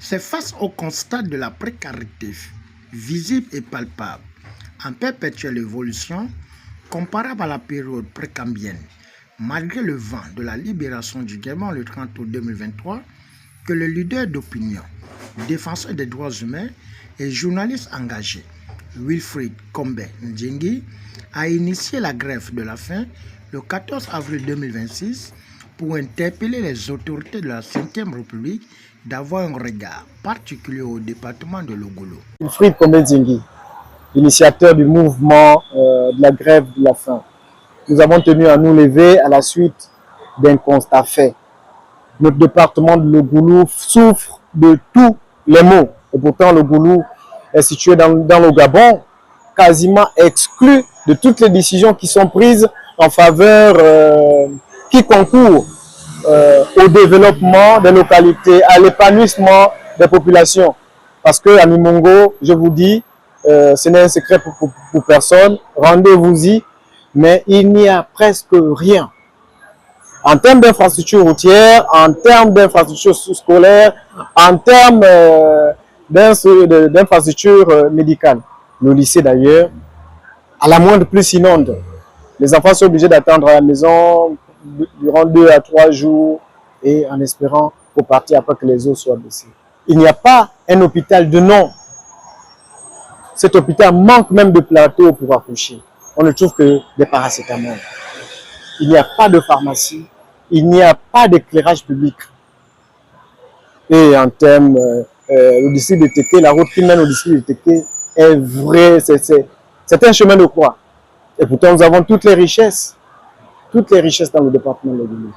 C'est face au constat de la précarité visible et palpable, en perpétuelle évolution, comparable à la période précambienne, malgré le vent de la libération du Gabon le 30 août 2023, que le leader d'opinion, défenseur des droits humains et journaliste engagé, Wilfried Kombe Ndjengi, a initié la grève de la faim le 14 avril 2026 pour interpeller les autorités de la 5e République d'avoir un regard particulier au département de Logolo. Wilfried Kombe Ndjengi, initiateur du mouvement de la grève de la faim. Nous avons tenu à nous lever à la suite d'un constat fait. Notre département de Logolo souffre de tous les maux. Et pourtant, Logolo est situé dans le Gabon, quasiment exclu de toutes les décisions qui sont prises en faveur, qui concourent au développement des localités, à l'épanouissement des populations. Parce que à Mimongo, je vous dis, ce n'est un secret pour personne, rendez-vous-y, mais il n'y a presque rien. En termes d'infrastructures routières, en termes d'infrastructures scolaires, en termes d'infrastructures médicales. Le lycée d'ailleurs, à la moindre pluie s'inonde. Les enfants sont obligés d'attendre à la maison durant 2 à 3 jours et en espérant repartir après que les eaux soient baissées. Il n'y a pas un hôpital de nom. Cet hôpital manque même de plateaux pour accoucher. On ne trouve que des paracétamol. Il n'y a pas de pharmacie. Il n'y a pas d'éclairage public. Et en termes, le district de Téké, la route qui mène au district de Téké est vrai, c'est un chemin de croix. Et pourtant, nous avons toutes les richesses dans le département de l'Ogoulou.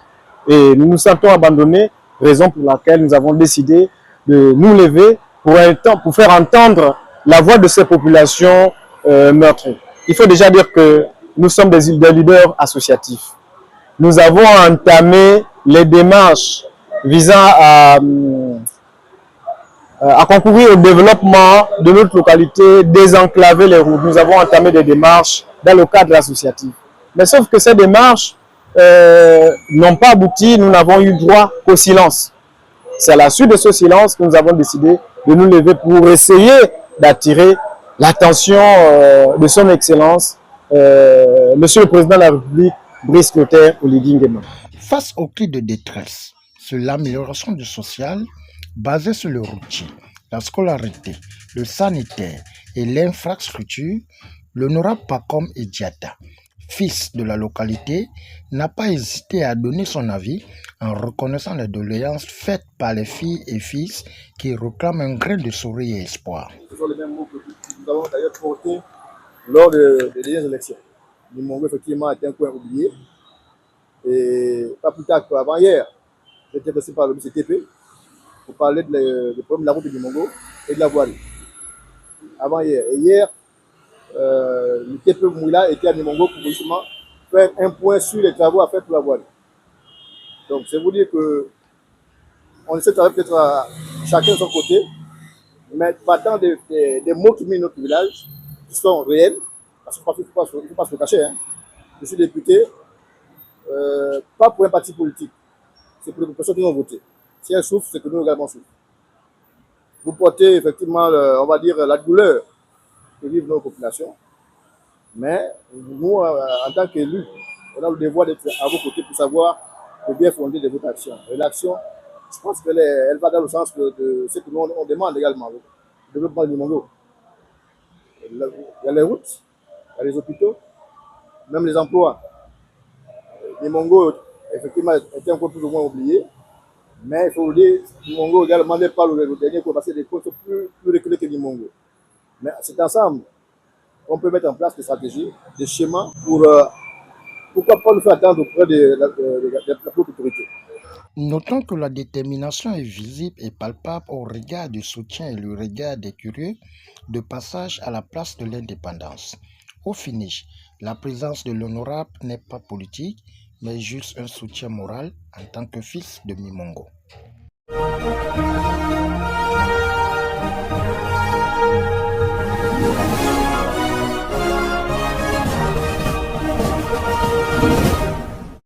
Et nous nous sentons abandonnés, raison pour laquelle nous avons décidé de nous lever pour faire entendre la voix de ces populations meurtries. Il faut déjà dire que nous sommes des leaders associatifs. Nous avons entamé les démarches visant à concourir au développement de notre localité, désenclaver les routes. Nous avons entamé des démarches dans le cadre associatif. Mais sauf que ces démarches n'ont pas abouti, nous n'avons eu droit qu'au silence. C'est à la suite de ce silence que nous avons décidé de nous lever pour essayer d'attirer l'attention de son Excellence, Monsieur le Président de la République, Brice Clotaire Oligui Nguema. Face aux cris de détresse sur l'amélioration du social, basée sur le routier, la scolarité, le sanitaire et l'infrastructure, l'honorable Pacom Ediata, fils de la localité, n'a pas hésité à donner son avis en reconnaissant les doléances faites par les filles et fils qui réclament un grain de sourire et espoir. Ce sont les mêmes mots que nous avons d'ailleurs portés lors des dernières élections. Mimongo, effectivement, a été un coin oublié. Et pas plus tard qu'avant hier, j'ai été passé par le MCTP pour parler du problème de la route de Mimongo et de la voirie. Avant hier. Et hier, le TP Moula était à Mimongo pour justement faire un point sur les travaux à faire pour la voirie. Donc, c'est vous dire que on essaie de travailler peut-être chacun de son côté, mais partant des mots qui minent notre village, qui sont réels, parce qu'il ne faut pas se le cacher. Hein. Je suis député, pas pour un parti politique, c'est pour les personnes qui ont voté. Si elles souffrent, c'est que nous également souffrons. Vous portez effectivement, on va dire, la douleur que vivent nos populations, mais nous, en tant qu'élus, on a le devoir d'être à vos côtés pour savoir le bien fondé de votre action. Et l'action, je pense qu'elle va dans le sens de ce que nous on demande également, le développement du Mongo. Il y a les routes, il y a les hôpitaux, même les emplois. Les Mongo, effectivement, étaient encore plus ou moins oubliés, mais il faut le dire, les Mongo également n'est pas le dernier pour passer des comptes plus reculés que les Mongo. Mais c'est ensemble qu'on peut mettre en place des stratégies, des schémas pour pourquoi pas nous faire attendre auprès de la propre autorité. Notons que la détermination est visible et palpable au regard du soutien et le regard des curieux de passage à la place de l'indépendance. Au finish, la présence de l'honorable n'est pas politique, mais juste un soutien moral en tant que fils de Mimongo.